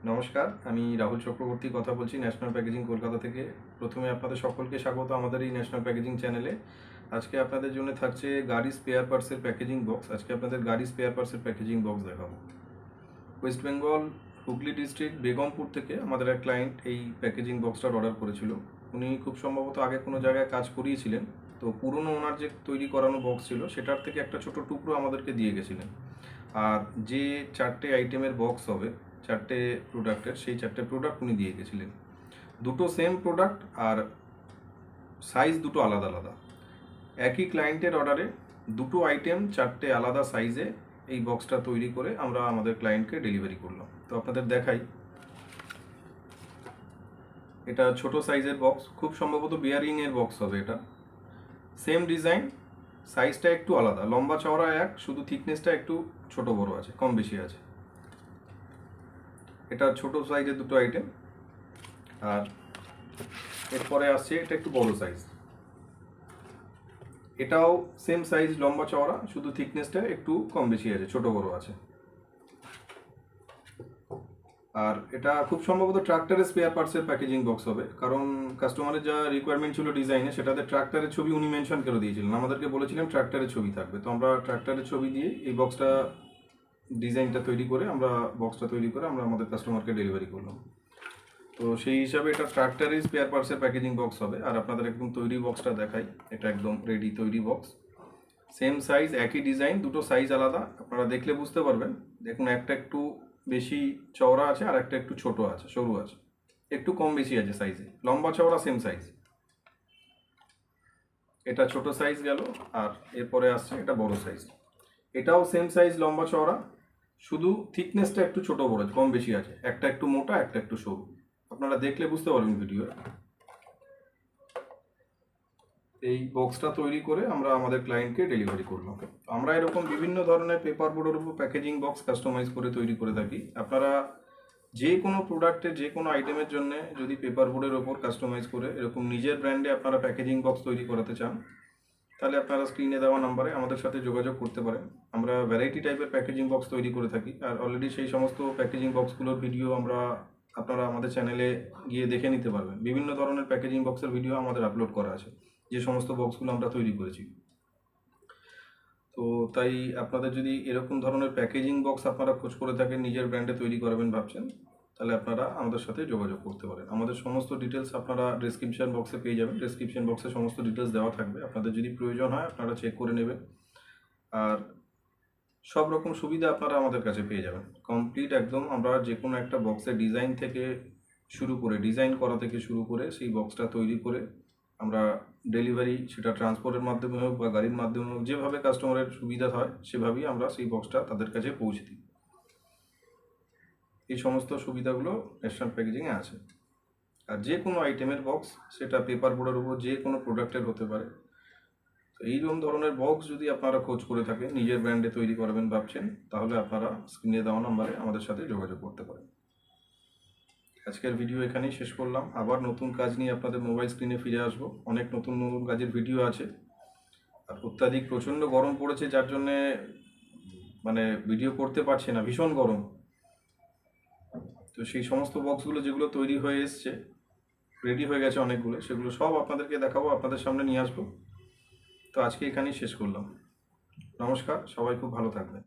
নমস্কার, আমি রাহুল চক্রবর্তী কথা বলছি ন্যাশনাল প্যাকেজিং কলকাতা থেকে। প্রথমে আপনাদের সকলকে স্বাগত আমাদের এই ন্যাশনাল প্যাকেজিং চ্যানেলে। আজকে আপনাদের জন্য থাকছে গাড়ি স্পেয়ার পার্টসের প্যাকেজিং বক্স। আজকে আপনাদের গাড়ি স্পেয়ার পার্টসের প্যাকেজিং বক্স দেখাবো। ওয়েস্ট বেঙ্গল হুগলি ডিস্ট্রিক্ট বেগমপুর থেকে আমাদের এক ক্লায়েন্ট এই প্যাকেজিং বক্সটার অর্ডার করেছিল। উনি খুব সম্ভবত আগে কোনো জায়গায় কাজ করিয়েছিলেন, তো পুরনো ওনার যে তৈরি করানো বক্স ছিল সেটার থেকে একটা ছোট টুকরো আমাদেরকে দিয়ে গেছিলেন। আর যে 4টে আইটেমের বক্স হবে, 4টে প্রোডাক্টের, সেই 4টে প্রোডাক্ট উনি দিয়ে গেছিলেন। দুটো সেম প্রোডাক্ট আর সাইজ দুটো আলাদা আলাদা। একই ক্লায়েন্টের অর্ডারে দুটো আইটেম 4টে আলাদা সাইজে এই বক্সটা তৈরি করে আমরা আমাদের ক্লায়েন্টকে ডেলিভারি করলাম। তো আপনাদের দেখাই, এটা ছোট সাইজের বক্স, খুব সম্ভবত বিয়ারিংয়ের বক্স হবে। এটা সেম ডিজাইন, সাইজটা একটু আলাদা, লম্বা চওড়া এক, শুধু থিকনেসটা একটু ছোট বড় আছে, কম বেশি আছে। এটা ছোট সাইজের দুটো আইটেম। আর এরপরে আসছে এটা একটু বড় সাইজ, এটাও সেম সাইজ, লম্বা চওড়া, শুধু থিকনেসটা একটু কম বেশি আছে, ছোট বড় আছে। আর এটা খুব সম্ভবত ট্রাক্টরের স্পেয়ার পার্টসের প্যাকেজিং বক্স হবে, কারণ কাস্টমারের যা রিকোয়ারমেন্ট ছিল ডিজাইনে, সেটাতে ট্রাক্টরের ছবি উনি মেনশন করে দিয়েছিলেন। আমাদেরকে বলেছিলেন ট্রাক্টরের ছবি থাকবে, তো আমরা ট্রাক্টরের ছবি দিয়ে এই বক্সটা ডিজাইনটা তৈরি করে আমরা আমাদের কাস্টমারকে ডেলিভারি করলাম। তো সেই হিসাবে এটা ট্রাক্টরের স্পেয়ার পার্টসের প্যাকেজিং বক্স হবে। আর আপনাদের একদম তৈরি বক্সটা দেখাই, এটা একদম রেডি তৈরি বক্স, সেম সাইজ, একই ডিজাইন, দুটো সাইজ আলাদা। আপনারা দেখলে বুঝতে পারবেন। দেখুন, একটা একটু বেশি চওড়া আছে আর একটা একটু ছোট আছে, সরু আছে, একটু কম বেশি আছে সাইজে। লম্বা চওড়া সেম সাইজ। এটা ছোট সাইজ গেল, আর এরপরে আসছে এটা বড় সাইজ। এটাও সেম সাইজ, লম্বা চওড়া, শুধু থিকনেসটা একটু ছোট বড় কম বেশি আছে, একটা একটু মোটা একটা একটু সরু। আপনারা দেখলে বুঝতে পারবেন ভিডিও। এই বক্সটা তৈরি করে আমরা আমাদের ক্লায়েন্টকে ডেলিভারি করলাম। আমরা এরকম বিভিন্ন ধরনের পেপার বোর্ডের উপর প্যাকেজিং বক্স কাস্টমাইজ করে তৈরি করে থাকি। আপনারা যে কোনো প্রোডাক্টের যে কোনো আইটেমের জন্য যদি পেপার বোর্ডের ওপর কাস্টমাইজ করে এরকম নিজের ব্র্যান্ডে আপনারা প্যাকেজিং বক্স তৈরি করাতে চান, তাহলে আপনারা স্ক্রিনে দেওয়া নাম্বারে আমাদের সাথে যোগাযোগ করতে পারেন। আমরা ভ্যারাইটি টাইপের প্যাকেজিং বক্স তৈরি করে থাকি, আর অলরেডি সেই সমস্ত প্যাকেজিং বক্সগুলোর ভিডিও আপনারা আমাদের চ্যানেলে গিয়ে দেখে নিতে পারবেন। বিভিন্ন ধরনের প্যাকেজিং বক্সের ভিডিও আমাদের আপলোড করা আছে, যে সমস্ত বক্সগুলো আমরা তৈরি করেছি। তো তাই আপনাদের যদি এরকম ধরনের প্যাকেজিং বক্স আপনারা খোঁজ করে থাকেন, নিজের ব্র্যান্ডে তৈরি করাবেন ভাবছেন, তাহলে আপনারা আমাদের সাথে যোগাযোগ করতে পারেন। আমাদের সমস্ত ডিটেলস আপনারা ডেসক্রিপশন বক্সে পেয়ে যাবেন। ডেসক্রিপশন বক্সে সমস্ত ডিটেলস দেওয়া থাকবে, আপনাদের যদি প্রয়োজন হয় আপনারা চেক করে নেবেন। আর সব রকম সুবিধা আপনারা আমাদের কাছে পেয়ে যাবেন কমপ্লিট একদম। আমরা যে কোনো একটা বক্সের ডিজাইন থেকে শুরু করে, ডিজাইন করা থেকে শুরু করে সেই বক্সটা তৈরি করে আমরা ডেলিভারি, সেটা ট্রান্সপোর্টের মাধ্যমে হোক বা গাড়ির মাধ্যমে হোক, যেভাবে কাস্টমারের সুবিধা হয় সেভাবেই আমরা সেই বক্সটা তাদের কাছে পৌঁছে দিই। এই সমস্ত সুবিধাগুলো ন্যাশনাল প্যাকেজিংয়ে আছে। আর যে কোনো আইটেমের বক্স, সেটা পেপার বোর্ডের উপর যে কোনো প্রোডাক্টের হতে পারে। তো এইরকম ধরনের বক্স যদি আপনারা খোঁজ করে থাকেন, নিজের ব্র্যান্ডে তৈরি করবেন ভাবছেন, তাহলে আপনারা স্ক্রিনে দেওয়া নাম্বারে আমাদের সাথে যোগাযোগ করতে পারেন। আজকের ভিডিও এখানেই শেষ করলাম। আবার নতুন কাজ নিয়ে আপনাদের মোবাইল স্ক্রিনে ফিরে আসবো। অনেক নতুন নতুন কাজের ভিডিও আছে। আর অত্যাধিক প্রচণ্ড গরম পড়েছে, যার জন্যে ভিডিও করতে পারছি না, ভীষণ গরম। তো সেই সমস্ত বক্সগুলো যেগুলো তৈরি হয়ে এসছে, রেডি হয়ে গেছে অনেকগুলো, সেগুলো সব আপনাদেরকে দেখাবো, আপনাদের সামনে নিয়ে আসবো। তো আজকে এখানেই শেষ করলাম। নমস্কার, সবাই খুব ভালো থাকবেন।